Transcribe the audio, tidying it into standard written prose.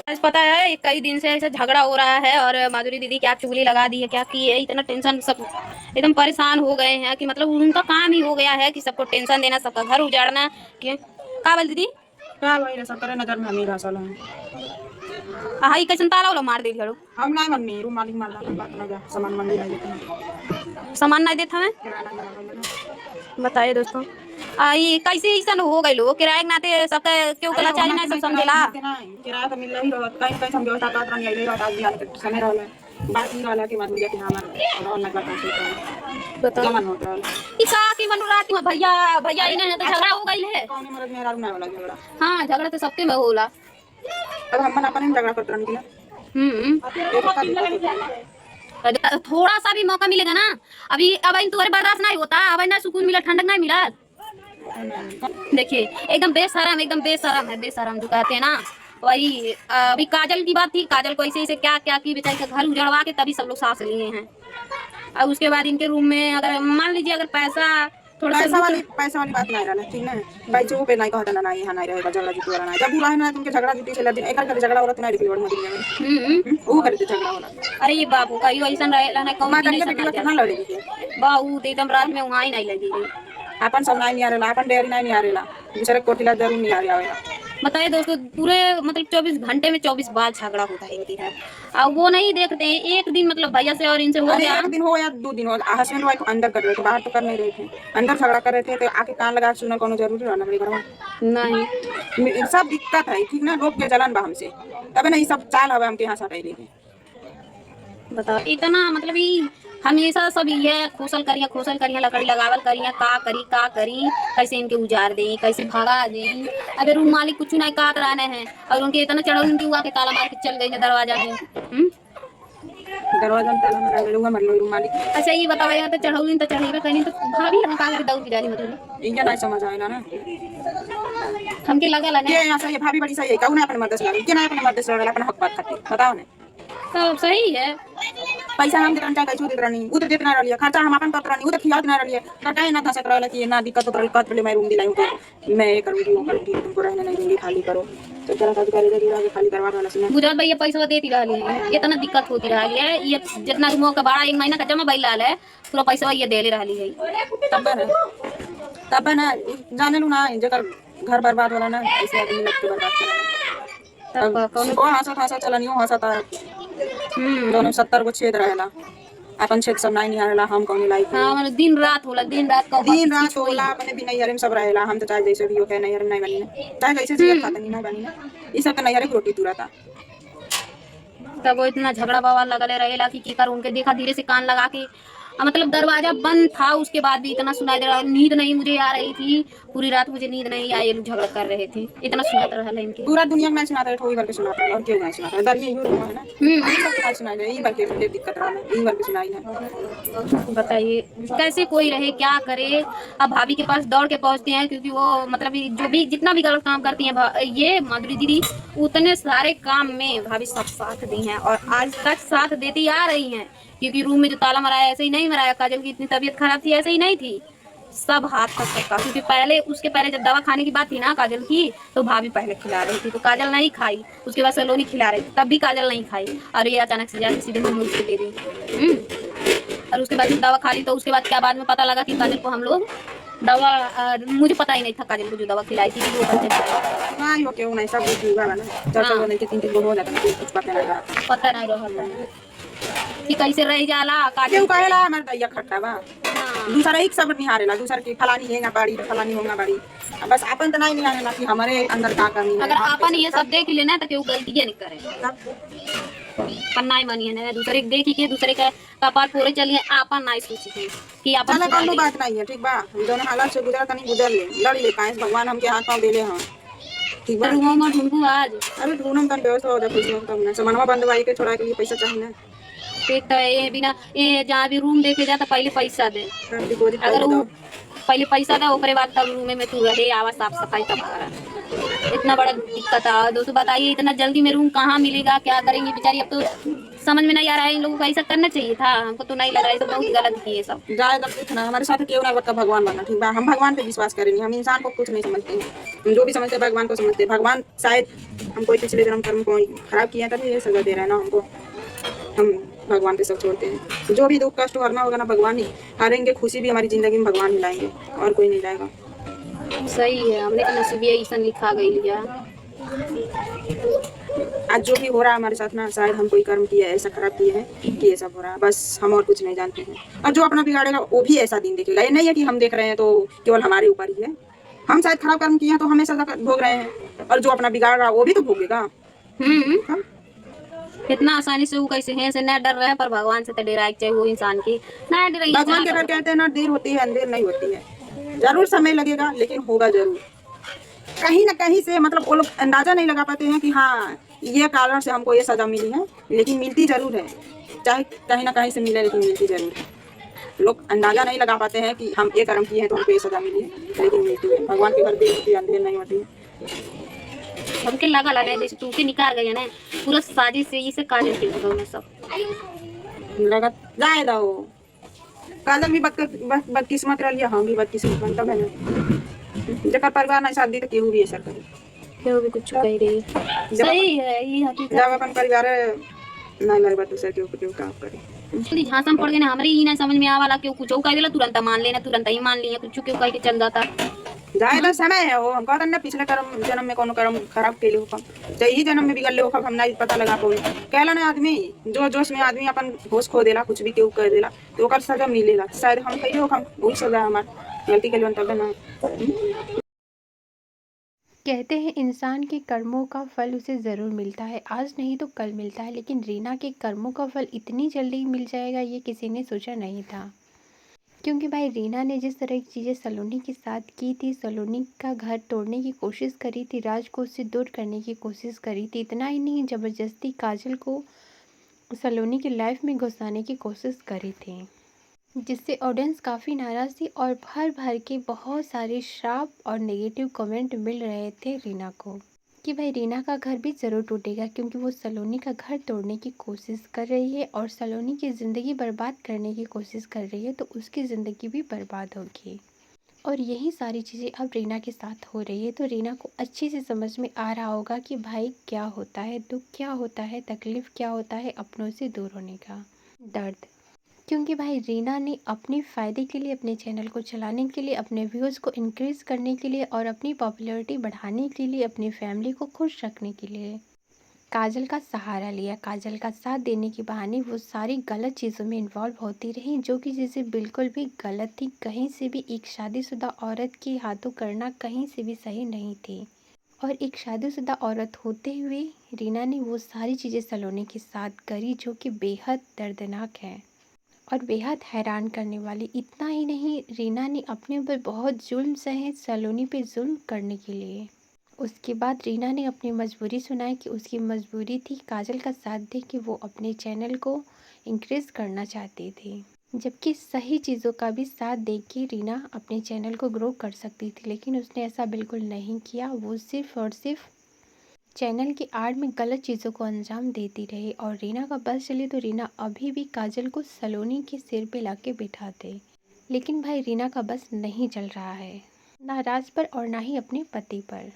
आज पता है कई दिन से ऐसा झगड़ा हो रहा है और माधुरी दीदी क्या चुगली लगा दी है, क्या की है, इतना टेंशन, सब एकदम परेशान हो गए हैं कि मतलब उनका काम ही हो गया है कि सबको टेंशन देना, सबका घर उजाड़ना। का बोल दीदी क्या भाई सब करे नजर में हमीरा साला हाई कैसन ताला वाला मार दे घरो हम नहीं मन्नी रूम मालिक मार ला बात ना जा सामान मंडी नहीं देते सामान नहीं देता है। बताइए दोस्तों, ये कैसे ऐसा हो गई लो किराए के नाते सबका क्यों कलाचारी नहीं सब समझेला। किराया तो मिल रही है कहीं कहीं समझो व्यवस्था कर रही है रात आज भी समय रहला बात ही रहला कि माधुरी के हमारा और लगता है बताओ जमन होता है ई का की मन रात में भैया भैया इन्हें तो झगड़ा हो गई है। कौन मरद मेरा ना वाला झगड़ा। हां झगड़ा तो सबके में होला। अब हम अपन झगड़ा करते रहने थोड़ा सा भी मौका मिलेगा ना अभी अब इन तुम्हारे बर्दाश्त नहीं होता, अब ना सुकून मिला, ठंडक नहीं मिला। देखिए एकदम बेशरम है, बेशरम जो कहते हैं ना वही। अभी काजल की बात थी, काजल को ऐसे ऐसे क्या क्या की बेचारी का घर उजड़वा के तभी सब लोग सांस लिए हैं। और उसके बाद इनके रूम में अगर मान लीजिए अगर पैसा वाली बात नहीं रहना ठीक ना भाई जो पे नहीं कहता ना यहाँ नहीं रहेगा झगड़ा जुटी वाला नहीं जब बुरा है ना तुमके झगड़ा जुटी से दिन एक कर झगड़ा होला तो नहीं दिखी बड़ मत में वो करते झगड़ा होला। अरे ये बाबू का यो ऐसा रहेला ना कौन माता के बेटी ना लड़ेगी बाबू एकदम रात में वहां ही नहीं लगेगी। अपन सब नहीं आ रहा अपन डेरी नहीं आ रहा दूसरे कोटिला जरूर नहीं आ रहा। बताइए दोस्तों पूरे मतलब 24 घंटे में 24 बार झगड़ा होता है और वो नहीं देखते हैं। एक दिन मतलब भैया से और इनसे हो गया, एक दिन हो या 2 दिन हो, हस्बैंड वाइफ अंदर कर रहे थे बाहर तो कर नहीं रहे थे, अंदर झगड़ा कर रहे थे तो आके कान लगा सुनना कोनो जरूरी रहना मेरे घर में नहीं सब दिक्कत है ठीक ना लोग के जलन बा हमसे तब नहीं सब चाल हवे हमके यहाँ से हटाई लेके। बताओ इतना मतलब ही हमेशा सब ये खोसल करिए लकड़ी लगावल करिए का करी कैसे इनके उजार दे कैसे भगा दे। अबे रूम मालिक कुछ नहीं काट रहे हैं और उनके इतना चढ़ो उनकी हुआ के ताला मार के चल गई दरवाजा में दरवाजा में ताला मार लूंगा मर लो रूम मालिक। अच्छा ये बताओ यहाँ तो चढ़ौली तो चढ़ेबे कहीं तो भाभी हम का दौड़ की जानी मतलब इनका नहीं समझ आएगा ना हमके लगा लगा ये यहाँ से ये भाभी बड़ी सही है कहू ना अपने मर्द से लड़ी के ना अपने मर्द से लड़ी अपना हक बात खाती बताओ ना तो सही है। पैसा हम देते चाहे कैसे देते रहनी वो तो देते ना रही खर्चा हम अपन करते रहनी वो तो खियात ना रही तो काहे ना धसत रहला कि ना दिक्कत होत रही कहत रही मैं रूम दिलाई तो मैं ये करूंगी वो करूंगी तुमको रहने नहीं दूंगी खाली करो तो जरा सा करे जल्दी आगे खाली करवा वाला सुना गुजरात भैया पैसा देती रही है इतना दिक्कत होती रही है। ये जितना रूमों का भाड़ा 1 महीना का जमा बैला है पूरा पैसा ये दे ले रही है तब ना जाने लू ना जगह घर बर्बाद होला ना ऐसे आदमी लोग के बर्बाद करा तब वो हंसा चला नहीं हंसा दोनों 70 को छेद रहेला अपन छेद सब नहीं रहेला हम कौन लाइक हां मतलब दिन रात होला अपने भी नहीं हरे सब रहेला हम तो चाहे जैसे भी हो के नहीं हरे नहीं बनी चाहे जैसे जीवन खाता नहीं बनी ना ये सब तो नहीं हरे रोटी तुरा था तब वो इतना झगड़ा बवाल लगले रहेला कि कर उनके देखा धीरे से कान लगा के मतलब दरवाजा बंद था उसके बाद भी इतना सुनाई दे रहा, नींद नहीं मुझे आ रही थी पूरी रात, मुझे नींद नहीं आई, लोग झगड़ा कर रहे थे इतना सुनाता रहा इनके पूरा दुनिया में सुनाता है ठोई करके सुनाता है और क्यों नहीं सुनाता है दर्द ये है ना सब बात सुनाई है ये बार के दिक्कत रहा है ये बार सुनाई है। बताइए कैसे कोई रहे क्या करे। अब भाभी के पास दौड़ के पहुंचते हैं क्योंकि वो मतलब जो भी जितना भी गलत काम करती हैं ये माधुरी दीदी उतने सारे काम में भाभी सब साथ दी हैं और आज तक साथ देती आ रही हैं क्योंकि रूम में जो ताला मराया ऐसे ही नहीं मराया, काजल की इतनी तबीयत खराब थी ऐसे ही नहीं थी, सब हाथ तक सबका क्योंकि पहले उसके पहले जब दवा खाने की बात थी ना काजल की तो भाभी पहले खिला रही थी तो काजल नहीं खाई, उसके बाद सलोनी खिला रही थी तब भी काजल नहीं खाई और ये अचानक से जाके सीधे मुंह से दे दी और उसके बाद जब दवा खा ली तो उसके बाद क्या बाद में पता लगा कि काजल को हम लोग दवा मुझे पता ही नहीं था काजल को जो दवा खिलाई थी वो नहीं हो क्यों नहीं सब कुछ हुआ ना चर्चा होने के 3 हो जाता है कुछ पता नहीं रहा कि कैसे रह जाला काजल कहेला हमर दैया खट्टा बा दूसरा एक सब निहारेला दूसरा की फलानी हेगा बाड़ी फलानी होगा बाड़ी बस अपन तो नहीं निहारेला कि हमारे अंदर का करनी है। अगर अपन ये सब देख लेना तो क्यों गलती नहीं करे पन्ना ही मानिए ना दूसरे के देखी के दूसरे का कपार पूरे चलिए आपन नहीं सोची कि अपन चला कोनो बात नहीं है ठीक बा हम दोनों हालात से गुजरा तनी गुजर ले लड़ ले काहे भगवान हमके हाथ पांव देले हां ठीक बा रूम में ढूंढू आज अरे ढूंढम तन व्यवस्था हो जाए पैसा तब ना सामानवा बंदवाई के छोड़ा के लिए पैसा चाहिए ना ठीक है ये बिना ये जहाँ भी रूम देखे जाता पहले पैसा दे अगर वो पहले पैसा दे ओकरे बाद तब रूम में तू रहे आवाज साफ सफाई तब करा इतना बड़ा दिक्कत है। दोस्तों बताइए इतना जल्दी में रूम कहाँ मिलेगा क्या करेंगे बेचारी अब तो समझ में नहीं आ रहा है इन लोगों को, ऐसा करना चाहिए था। हमको तो नहीं लग रहा है, तो बहुत गलत किए सब। जाए तब कुछ ना, हमारे साथ क्यों ना बता भगवान बनना, ठीक बा। हम भगवान पे विश्वास करेंगे, हम इंसान को कुछ नहीं समझते हैं। हम जो भी समझते हैं भगवान को समझते हैं। भगवान शायद हम कोई पिछले जन्म कर्म को खराब किया तभी ये सजा दे रहा है ना हमको। हम भगवान पे सब छोड़ते हैं। जो भी दुख कष्ट हरना होगा ना भगवान ही हारेंगे, खुशी भी हमारी जिंदगी में भगवान ही लाएंगे और कोई नहीं लाएगा। सही है, हमने तो नसीब ऐसा लिखा गई लिया। आज जो भी हो रहा है हमारे साथ ना, शायद हम कोई कर्म किए ऐसा खराब किए हैं कि ये सब हो रहा है, बस हम और कुछ नहीं जानते हैं। और जो अपना बिगाड़ेगा वो भी ऐसा दिन देखेगा। ये नहीं है कि हम देख रहे हैं तो केवल हमारे ऊपर ही है। हम शायद खराब कर्म किए हैं तो हमें सजा भोग रहे हैं, और जो अपना बिगाड़ रहा है वो भी तो भोगेगा। हाँ? इतना आसानी से वो कैसे हैं से न डर रहे हैं, पर भगवान से तो डराए चाहिए वो इंसान की ना डरे। भगवान के घर कहते हैं ना, देर होती है अंधेर नहीं होती है। जरूर समय लगेगा लेकिन होगा जरूर। कहीं ना कहीं से मतलब वो लोग अंदाजा नहीं लगा पाते हैं कि हाँ ये कारण से हमको ये सजा मिली है, लेकिन मिलती जरूर है। चाहे कहीं ना कहीं से मिले लेकिन मिलती जरूर है। लोग अंदाजा नहीं लगा पाते हैं कि हम ये कर्म किए हैं तो हमको ये सजा मिली है, लेकिन मिलती है। भगवान के घर देर होती है अंधेर नहीं होती है। हमके लगा लगा जैसे तू के निकाल गया ना, पूरा साजिश से इसे काजल के बताओ ना सब। लगा जाए दो, काजल भी बदकिस्मत रह लिया, हम भी बदकिस्मत बनता है ना। जब परिवार नहीं साथ दी तो केहू भी ऐसा करे, केहू भी कुछ कह रही। सही है ये हकीकत। जब अपन परिवार नहीं लगे दूसरे के ऊपर काम करे। यदि झांसा में पड़ गए ना, हमारे ही ना समझ में आवाला क्यों कुछ कह देला तुरंत मान लेना, तुरंत ही मान लिया, कुछ क्यों कह के चल जाता। जाए तो समय है वो, हम कहते ना पिछले कर्म जन्म में कोनो कर्म खराब के लिए हो, चाहे ही जन्म में बिगड़ ले हो, हम नहीं पता लगा पाओ। कहला ना आदमी जो जोश में आदमी अपन होश खो देला, कुछ भी केहू कर देला तो ओकर सजा मिलेला। शायद हम कहियो हम वही सजा हमार गलती के लिए तब ना। कहते हैं इंसान के कर्मों का फल उसे ज़रूर मिलता है, आज नहीं तो कल मिलता है, लेकिन रीना के कर्मों का फल इतनी जल्दी मिल जाएगा ये किसी ने सोचा नहीं था। क्योंकि भाई रीना ने जिस तरह की चीज़ें सलोनी के साथ की थी, सलोनी का घर तोड़ने की कोशिश करी थी, राज को उससे दूर करने की कोशिश करी थी, इतना ही नहीं ज़बरदस्ती काजल को सलोनी की लाइफ में घुसाने की कोशिश करी थी, जिससे ऑडियंस काफ़ी नाराज़ थी और भर भर के बहुत सारे श्राप और नेगेटिव कमेंट मिल रहे थे रीना को कि भाई रीना का घर भी ज़रूर टूटेगा, क्योंकि वो सलोनी का घर तोड़ने की कोशिश कर रही है और सलोनी की ज़िंदगी बर्बाद करने की कोशिश कर रही है, तो उसकी ज़िंदगी भी बर्बाद होगी। और यही सारी चीज़ें अब रीना के साथ हो रही है, तो रीना को अच्छे से समझ में आ रहा होगा कि भाई क्या होता है, दुख क्या होता है, तकलीफ़ क्या होता है, अपनों से दूर होने का दर्द। क्योंकि भाई रीना ने अपने फ़ायदे के लिए, अपने चैनल को चलाने के लिए, अपने व्यूज़ को इंक्रीज़ करने के लिए और अपनी पॉपुलैरिटी बढ़ाने के लिए, अपनी फैमिली को खुश रखने के लिए काजल का सहारा लिया। काजल का साथ देने के बहाने वो सारी गलत चीज़ों में इन्वॉल्व होती रही, जो कि चीज़ें बिल्कुल भी गलत थी। कहीं से भी एक शादीशुदा औरत के हाथों करना कहीं से भी सही नहीं थी। और एक शादीशुदा औरत होते हुए रीना ने वो सारी चीज़ें सलोनी के साथ करी, जो कि बेहद दर्दनाक है और बेहद हैरान करने वाली। इतना ही नहीं, रीना ने अपने ऊपर बहुत जुल्म सहे सलोनी पे जुल्म करने के लिए। उसके बाद रीना ने अपनी मजबूरी सुनाई कि उसकी मजबूरी थी काजल का साथ दे कि वो अपने चैनल को इंक्रीज़ करना चाहती थी, जबकि सही चीज़ों का भी साथ दे के रीना अपने चैनल को ग्रो कर सकती थी, लेकिन उसने ऐसा बिल्कुल नहीं किया। वो सिर्फ़ और सिर्फ चैनल की आड़ में गलत चीज़ों को अंजाम देती रही और रीना का बस चली तो रीना अभी भी काजल को सलोनी के सिर पे लाके बिठा दे। लेकिन भाई रीना का बस नहीं चल रहा है, ना राज पर और ना ही अपने पति पर।